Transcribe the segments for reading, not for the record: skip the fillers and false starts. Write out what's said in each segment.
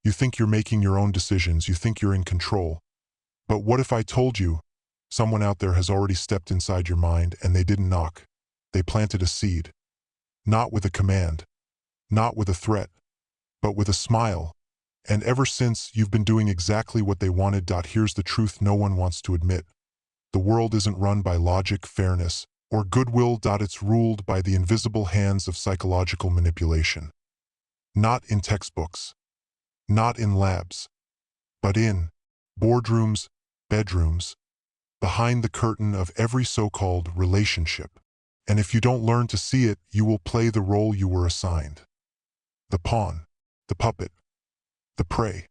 You think you're making your own decisions, you think you're in control. But what if I told you someone out there has already stepped inside your mind and they didn't knock? They planted a seed. Not with a command, not with a threat, but with a smile. And ever since, you've been doing exactly what they wanted. Here's the truth no one wants to admit. The world isn't run by logic, fairness, or goodwill. It's ruled by the invisible hands of psychological manipulation. Not in textbooks, not in labs, but in boardrooms, bedrooms, behind the curtain of every so-called relationship. And if you don't learn to see it, you will play the role you were assigned. The pawn, the puppet, the prey.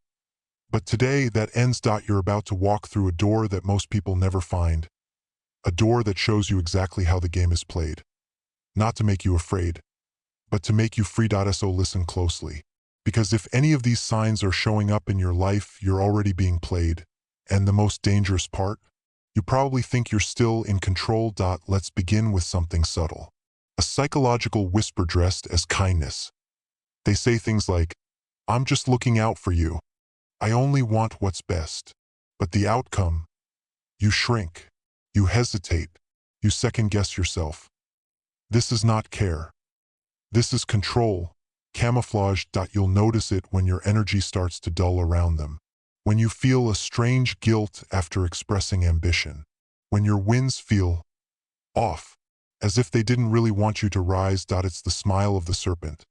But today, that ends. You're about to walk through a door that most people never find. A door that shows you exactly how the game is played. Not to make you afraid, but to make you free. So listen closely. Because if any of these signs are showing up in your life, you're already being played. And the most dangerous part? You probably think you're still in control. Let's begin with something subtle. A psychological whisper dressed as kindness. They say things like, "I'm just looking out for you. I only want what's best." But the outcome? You shrink. You hesitate. You second-guess yourself. This is not care. This is control. Camouflage. You'll notice it when your energy starts to dull around them. When you feel a strange guilt after expressing ambition. When your wins feel off, as if they didn't really want you to rise. It's the smile of the serpent.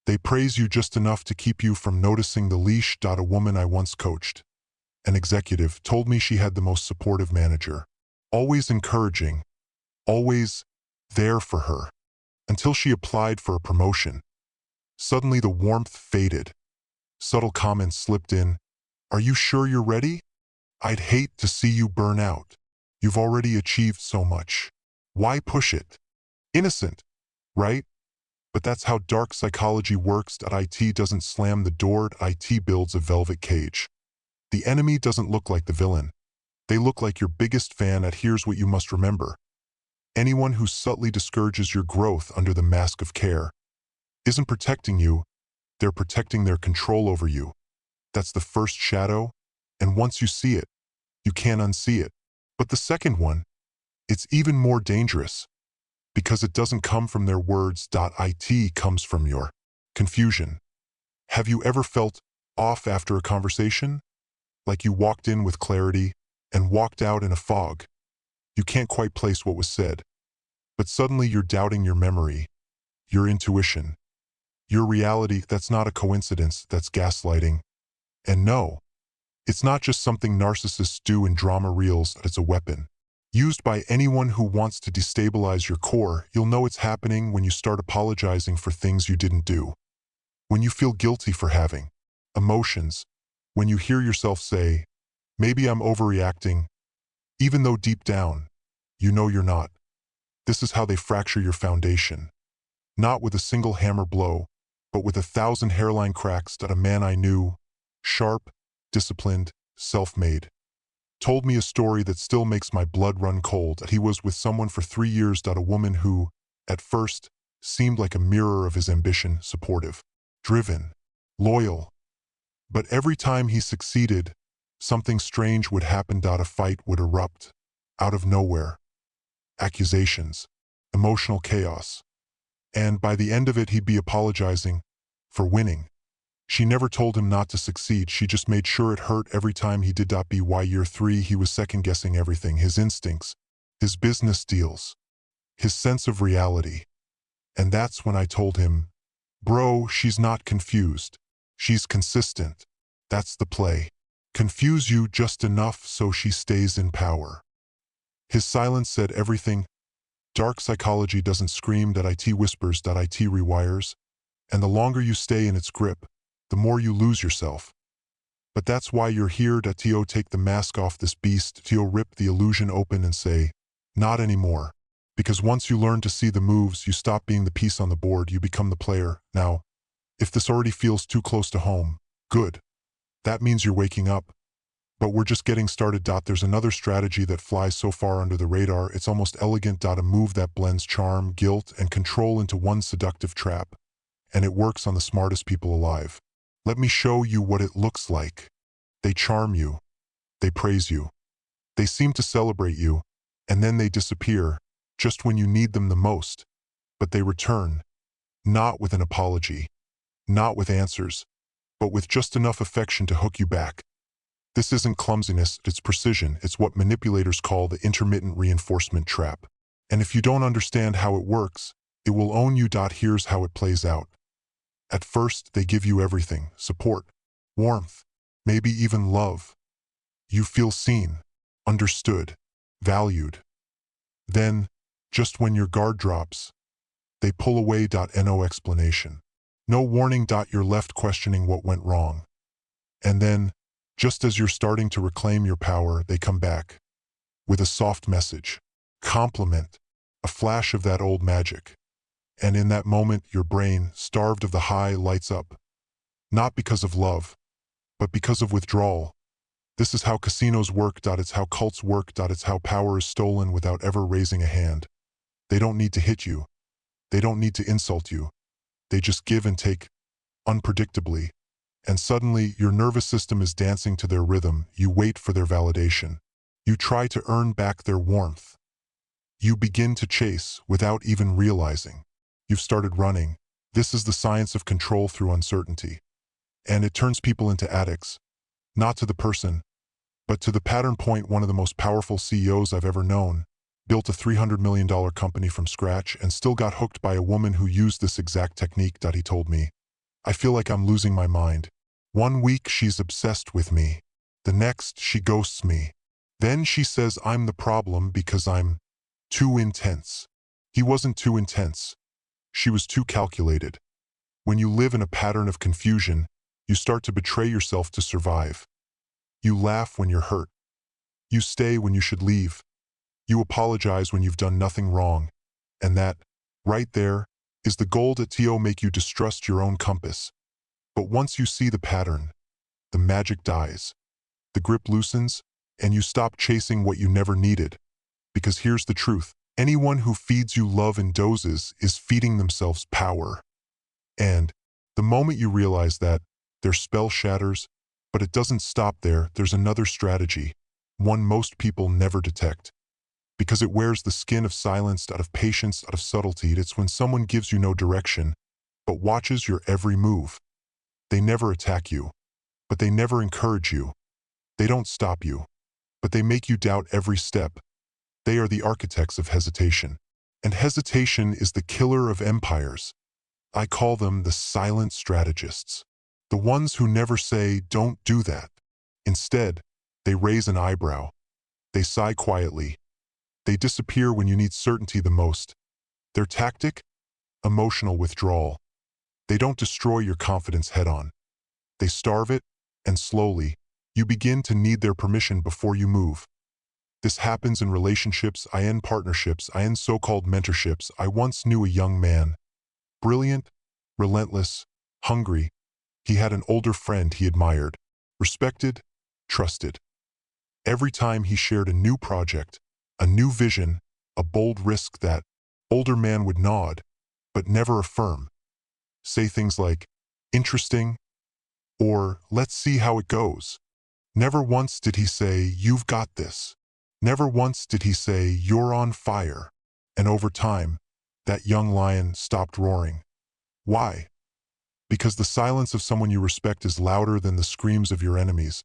They praise you just enough to keep you from noticing the leash. A woman I once coached, an executive, told me she had the most supportive manager. Always encouraging, always there for her. Until she applied for a promotion. Suddenly the warmth faded. Subtle comments slipped in. "Are you sure you're ready? I'd hate to see you burn out. You've already achieved so much. Why push it?" Innocent, right? But that's how dark psychology works. IT doesn't slam the door. IT builds a velvet cage. The enemy doesn't look like the villain. They look like your biggest fan. Here's what you must remember. Anyone who subtly discourages your growth under the mask of care isn't protecting you. They're protecting their control over you. That's the first shadow, and once you see it, you can't unsee it. But the second one, it's even more dangerous, because it doesn't come from their words. It comes from your confusion. Have you ever felt off after a conversation? Like you walked in with clarity and walked out in a fog. You can't quite place what was said, but suddenly you're doubting your memory, your intuition, your reality. That's not a coincidence, that's gaslighting. And no, it's not just something narcissists do in drama reels. It's a weapon. Used by anyone who wants to destabilize your core. You'll know it's happening when you start apologizing for things you didn't do. When you feel guilty for having emotions. When you hear yourself say, "Maybe I'm overreacting," even though deep down, you know you're not. This is how they fracture your foundation. Not with a single hammer blow, but with 1,000 hairline cracks. A man I knew, sharp, disciplined, self-made, told me a story that still makes my blood run cold. He was with someone for 3 years. A woman who, at first, seemed like a mirror of his ambition, supportive, driven, loyal. But every time he succeeded, something strange would happen. A fight would erupt, out of nowhere. Accusations, emotional chaos. And by the end of it, he'd be apologizing for winning. She never told him not to succeed, she just made sure it hurt every time he did. By year 3, he was second-guessing everything, his instincts, his business deals, his sense of reality. And that's when I told him, "Bro, she's not confused. She's consistent. That's the play. Confuse you just enough so she stays in power." His silence said everything. Dark psychology doesn't scream, it whispers, it rewires. And the longer you stay in its grip, the more you lose yourself. But that's why you're here. Take the mask off this beast. Rip the illusion open and say, "Not anymore." Because once you learn to see the moves, you stop being the piece on the board, you become the player. Now, if this already feels too close to home, good. That means you're waking up. But we're just getting started. There's another strategy that flies so far under the radar, it's almost elegant. A move that blends charm, guilt, and control into one seductive trap. And it works on the smartest people alive. Let me show you what it looks like. They charm you. They praise you. They seem to celebrate you, and then they disappear, just when you need them the most. But they return, not with an apology, not with answers, but with just enough affection to hook you back. This isn't clumsiness, it's precision. It's what manipulators call the intermittent reinforcement trap. And if you don't understand how it works, it will own you. Here's how it plays out. At first, they give you everything: support, warmth, maybe even love. You feel seen, understood, valued. Then, just when your guard drops, they pull away. No explanation. No warning. You're left questioning what went wrong. And then, just as you're starting to reclaim your power, they come back with a soft message, compliment, a flash of that old magic. And in that moment, your brain, starved of the high, lights up. Not because of love, but because of withdrawal. This is how casinos work. It's how cults work. It's how power is stolen without ever raising a hand. They don't need to hit you. They don't need to insult you. They just give and take, unpredictably. And suddenly, your nervous system is dancing to their rhythm. You wait for their validation. You try to earn back their warmth. You begin to chase without even realizing. You've started running. This is the science of control through uncertainty. And it turns people into addicts. Not to the person, but to the pattern. One of the most powerful CEOs I've ever known built a $300 million company from scratch and still got hooked by a woman who used this exact technique. He told me, "I feel like I'm losing my mind. One week she's obsessed with me. The next she ghosts me. Then she says I'm the problem because I'm too intense." He wasn't too intense. She was too calculated. When you live in a pattern of confusion, you start to betray yourself to survive. You laugh when you're hurt. You stay when you should leave. You apologize when you've done nothing wrong. And that, right there, is the goal. To make you distrust your own compass. But once you see the pattern, the magic dies. The grip loosens, and you stop chasing what you never needed. Because here's the truth. Anyone who feeds you love in doses is feeding themselves power. And the moment you realize that, their spell shatters. But it doesn't stop there. There's another strategy, one most people never detect. Because it wears the skin of silence, out of patience, out of subtlety. It's when someone gives you no direction, but watches your every move. They never attack you, but they never encourage you. They don't stop you, but they make you doubt every step. They are the architects of hesitation. And hesitation is the killer of empires. I call them the silent strategists. The ones who never say, "Don't do that." Instead, they raise an eyebrow. They sigh quietly. They disappear when you need certainty the most. Their tactic? Emotional withdrawal. They don't destroy your confidence head-on. They starve it, and slowly, you begin to need their permission before you move. This happens in relationships, in partnerships, in so-called mentorships. I once knew a young man. Brilliant, relentless, hungry. He had an older friend he admired, respected, trusted. Every time he shared a new project, a new vision, a bold risk, that older man would nod, but never affirm. Say things like, "Interesting," or "Let's see how it goes." Never once did he say, "You've got this." Never once did he say, "You're on fire." And over time, that young lion stopped roaring. Why? Because the silence of someone you respect is louder than the screams of your enemies.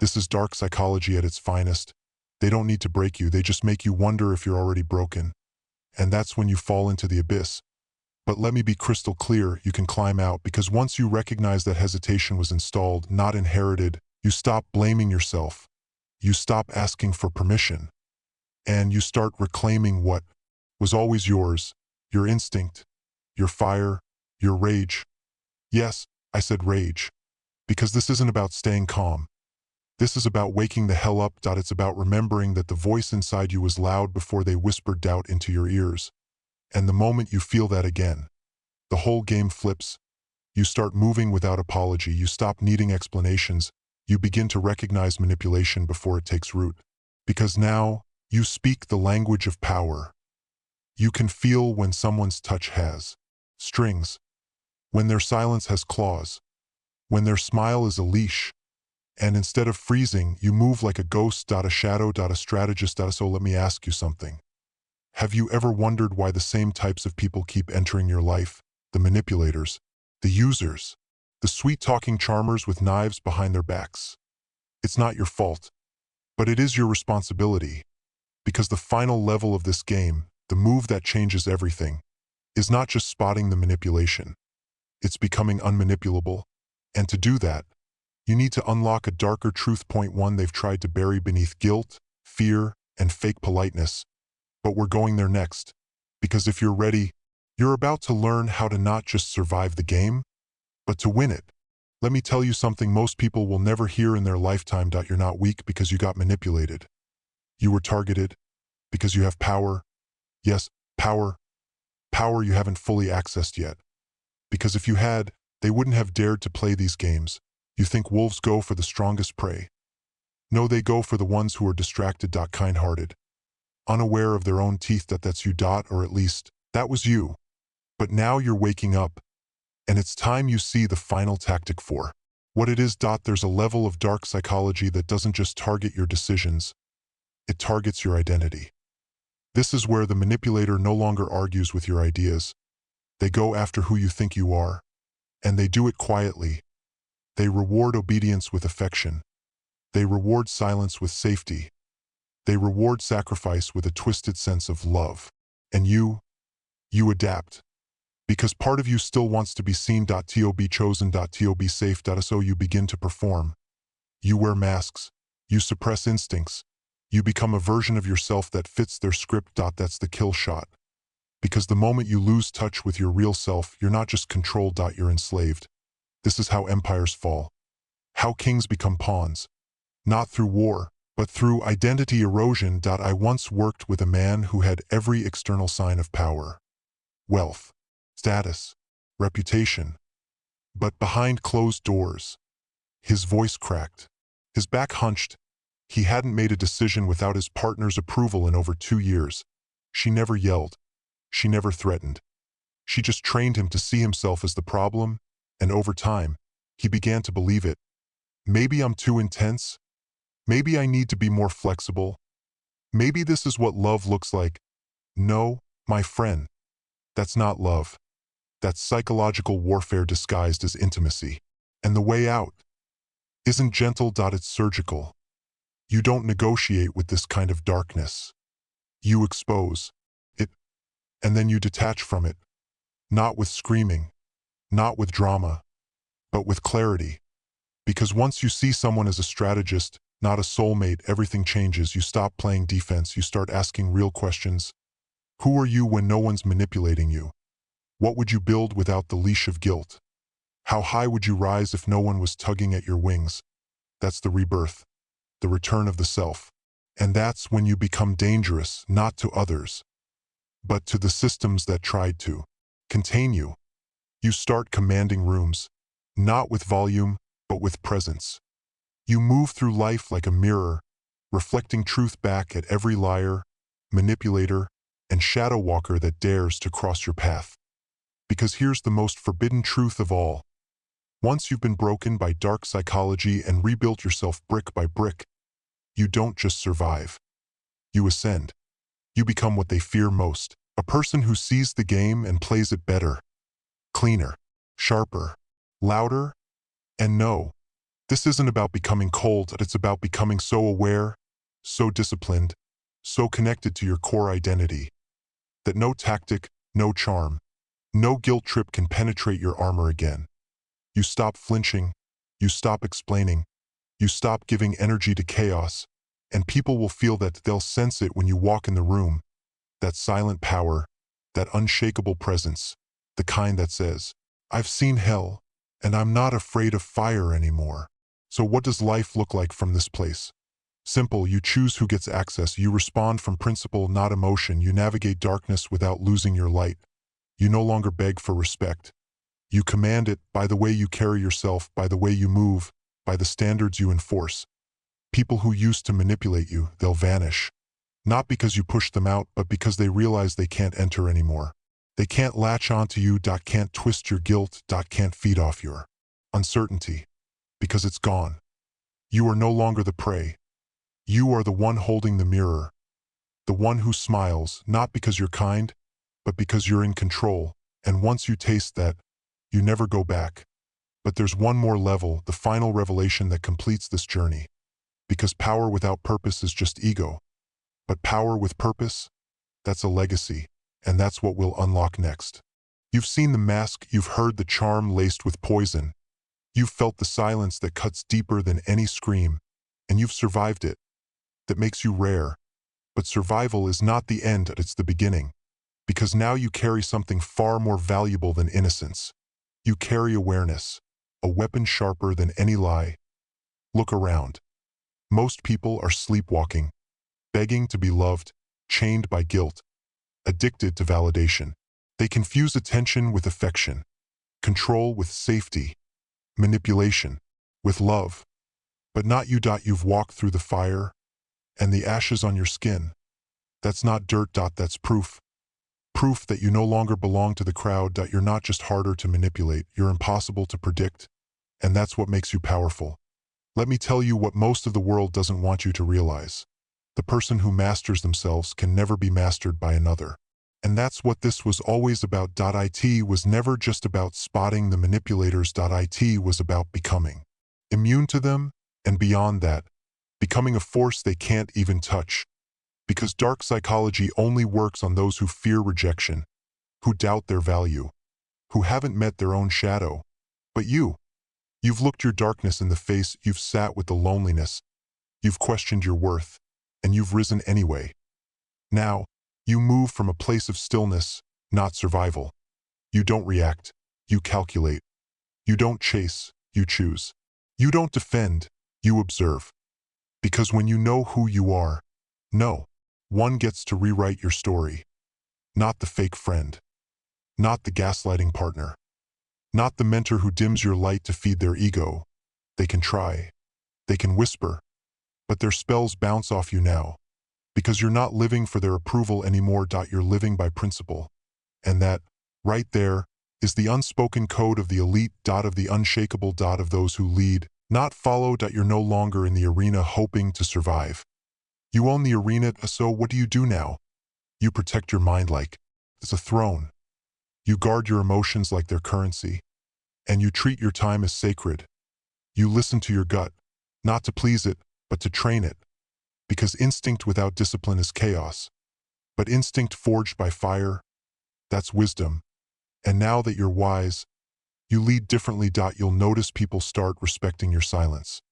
This is dark psychology at its finest. They don't need to break you, they just make you wonder if you're already broken. And that's when you fall into the abyss. But let me be crystal clear, you can climb out, because once you recognize that hesitation was installed, not inherited, you stop blaming yourself. You stop asking for permission. And you start reclaiming what was always yours, your instinct, your fire, your rage. Yes, I said rage. Because this isn't about staying calm. This is about waking the hell up. It's about remembering that the voice inside you was loud before they whispered doubt into your ears. And the moment you feel that again, the whole game flips. You start moving without apology. You stop needing explanations. You begin to recognize manipulation before it takes root. Because now, you speak the language of power. You can feel when someone's touch has strings, when their silence has claws. when their smile is a leash, and instead of freezing, you move like a ghost. A shadow. A strategist. So let me ask you something. Have you ever wondered why the same types of people keep entering your life? The manipulators, the users, the sweet-talking charmers with knives behind their backs. It's not your fault, but it is your responsibility, because the final level of this game, the move that changes everything, is not just spotting the manipulation. It's becoming unmanipulable, and to do that, you need to unlock a darker truth. Point 1. They've tried to bury beneath guilt, fear, and fake politeness, but we're going there next, because if you're ready, you're about to learn how to not just survive the game, but to win it. Let me tell you something most people will never hear in their lifetime. You're not weak because you got manipulated. You were targeted because you have power. Yes, power. Power you haven't fully accessed yet. Because if you had, they wouldn't have dared to play these games. You think wolves go for the strongest prey. No, they go for the ones who are distracted. Kind-hearted. Unaware of their own teeth. That's you. Or at least, that was you. But now you're waking up, and it's time you see the final tactic for what it is. There's a level of dark psychology that doesn't just target your decisions, it targets your identity. This is where the manipulator no longer argues with your ideas. They go after who you think you are, and they do it quietly. They reward obedience with affection. They reward silence with safety. They reward sacrifice with a twisted sense of love. And you adapt. Because part of you still wants to be seen. To be chosen. To be safe. So you begin to perform. You wear masks. You suppress instincts. You become a version of yourself that fits their script. That's the kill shot. Because the moment you lose touch with your real self, you're not just controlled. You're enslaved. This is how empires fall. How kings become pawns. Not through war, but through identity erosion. I once worked with a man who had every external sign of power. Wealth. Status, reputation. But behind closed doors, his voice cracked, his back hunched. He hadn't made a decision without his partner's approval in over 2 years. She never yelled. She never threatened. She just trained him to see himself as the problem, and over time, he began to believe it. Maybe I'm too intense. Maybe I need to be more flexible. Maybe this is what love looks like. No, my friend, that's not love. That's psychological warfare disguised as intimacy. And the way out isn't gentle. It's surgical. You don't negotiate with this kind of darkness. You expose it, and then you detach from it. Not with screaming, not with drama, but with clarity. Because once you see someone as a strategist, not a soulmate, everything changes. You stop playing defense. You start asking real questions. Who are you when no one's manipulating you? What would you build without the leash of guilt? How high would you rise if no one was tugging at your wings? That's the rebirth, the return of the self. And that's when you become dangerous, not to others, but to the systems that tried to contain you. You start commanding rooms, not with volume, but with presence. You move through life like a mirror, reflecting truth back at every liar, manipulator, and shadow walker that dares to cross your path. Because here's the most forbidden truth of all. Once you've been broken by dark psychology and rebuilt yourself brick by brick, you don't just survive. You ascend. You become what they fear most, a person who sees the game and plays it better, cleaner, sharper, louder. And no, this isn't about becoming cold, it's about becoming so aware, so disciplined, so connected to your core identity, that no tactic, no charm, no guilt trip can penetrate your armor again. You stop flinching, you stop explaining, you stop giving energy to chaos, and people will feel that. They'll sense it when you walk in the room. That silent power, that unshakable presence, the kind that says, I've seen hell, and I'm not afraid of fire anymore. So what does life look like from this place? Simple. You choose who gets access. You respond from principle, not emotion. You navigate darkness without losing your light. You no longer beg for respect. You command it by the way you carry yourself, by the way you move, by the standards you enforce. People who used to manipulate you, they'll vanish. Not because you pushed them out, but because they realize they can't enter anymore. They can't latch onto you. Can't twist your guilt. Can't feed off your uncertainty, because it's gone. You are no longer the prey. You are the one holding the mirror, the one who smiles, not because you're kind, but because you're in control. And once you taste that, you never go back. But there's one more level, the final revelation that completes this journey. Because power without purpose is just ego. But power with purpose, that's a legacy, and that's what we'll unlock next. You've seen the mask, you've heard the charm laced with poison. You've felt the silence that cuts deeper than any scream, and you've survived it. That makes you rare. But survival is not the end, it's the beginning. Because now you carry something far more valuable than innocence. You carry awareness, a weapon sharper than any lie. Look around. Most people are sleepwalking, begging to be loved, chained by guilt, addicted to validation. They confuse attention with affection, control with safety, manipulation with love. But not you. You've walked through the fire and the ashes on your skin. That's not dirt. That's proof. Proof that you no longer belong to the crowd. You're not just harder to manipulate, you're impossible to predict. And that's what makes you powerful. Let me tell you what most of the world doesn't want you to realize. The person who masters themselves can never be mastered by another. And that's what this was always about. It was never just about spotting the manipulators. It was about becoming immune to them, and beyond that, becoming a force they can't even touch. Because dark psychology only works on those who fear rejection, who doubt their value, who haven't met their own shadow. But you've looked your darkness in the face, you've sat with the loneliness, you've questioned your worth, and you've risen anyway. Now, you move from a place of stillness, not survival. You don't react, you calculate. You don't chase, you choose. You don't defend, you observe. Because when you know who you are, no one gets to rewrite your story. Not the fake friend. Not the gaslighting partner. Not the mentor who dims your light to feed their ego. They can try. They can whisper. But their spells bounce off you now. Because you're not living for their approval anymore. You're living by principle. And that, right there, is the unspoken code of the elite. Of the unshakable. Of those who lead, not follow. You're no longer in the arena hoping to survive. You own the arena, so what do you do now? You protect your mind like it's a throne. You guard your emotions like their currency. And you treat your time as sacred. You listen to your gut, not to please it, but to train it. Because instinct without discipline is chaos. But instinct forged by fire, that's wisdom. And now that you're wise, you lead differently. You'll notice people start respecting your silence.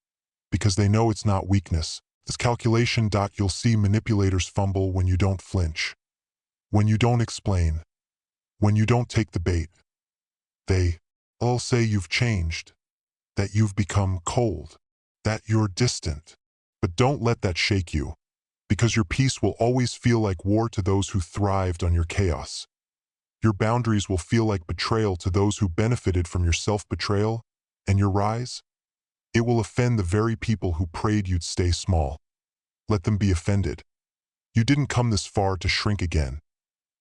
Because they know it's not weakness. This calculation. You'll see manipulators fumble when you don't flinch. When you don't explain. When you don't take the bait. They all say you've changed. That you've become cold. That you're distant. But don't let that shake you. Because your peace will always feel like war to those who thrived on your chaos. Your boundaries will feel like betrayal to those who benefited from your self-betrayal. And your rise? It will offend the very people who prayed you'd stay small. Let them be offended. You didn't come this far to shrink again.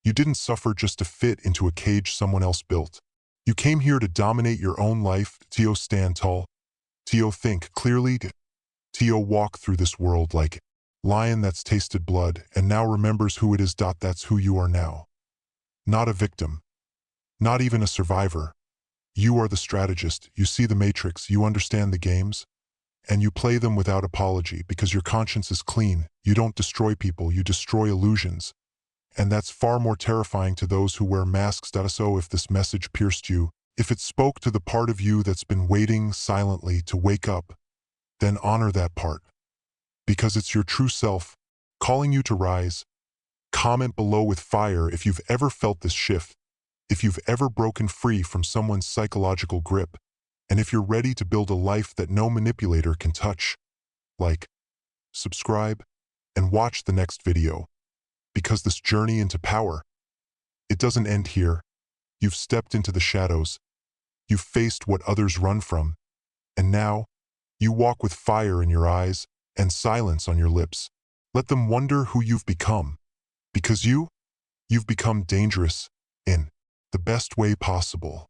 You didn't suffer just to fit into a cage someone else built. You came here to dominate your own life. Tio, stand tall. Tio, think clearly. Tio, walk through this world like lion that's tasted blood and now remembers who it is. That's who you are now. Not a victim. Not even a survivor. You are the strategist. You see the matrix. You understand the games. And you play them without apology because your conscience is clean. You don't destroy people. You destroy illusions. And that's far more terrifying to those who wear masks. So if this message pierced you, if it spoke to the part of you that's been waiting silently to wake up, then honor that part. Because it's your true self, calling you to rise. Comment below with fire if you've ever felt this shift, if you've ever broken free from someone's psychological grip, and if you're ready to build a life that no manipulator can touch. Like, subscribe, and watch the next video. Because this journey into power, it doesn't end here. You've stepped into the shadows. You've faced what others run from. And now, you walk with fire in your eyes and silence on your lips. Let them wonder who you've become. Because you've become dangerous in the best way possible.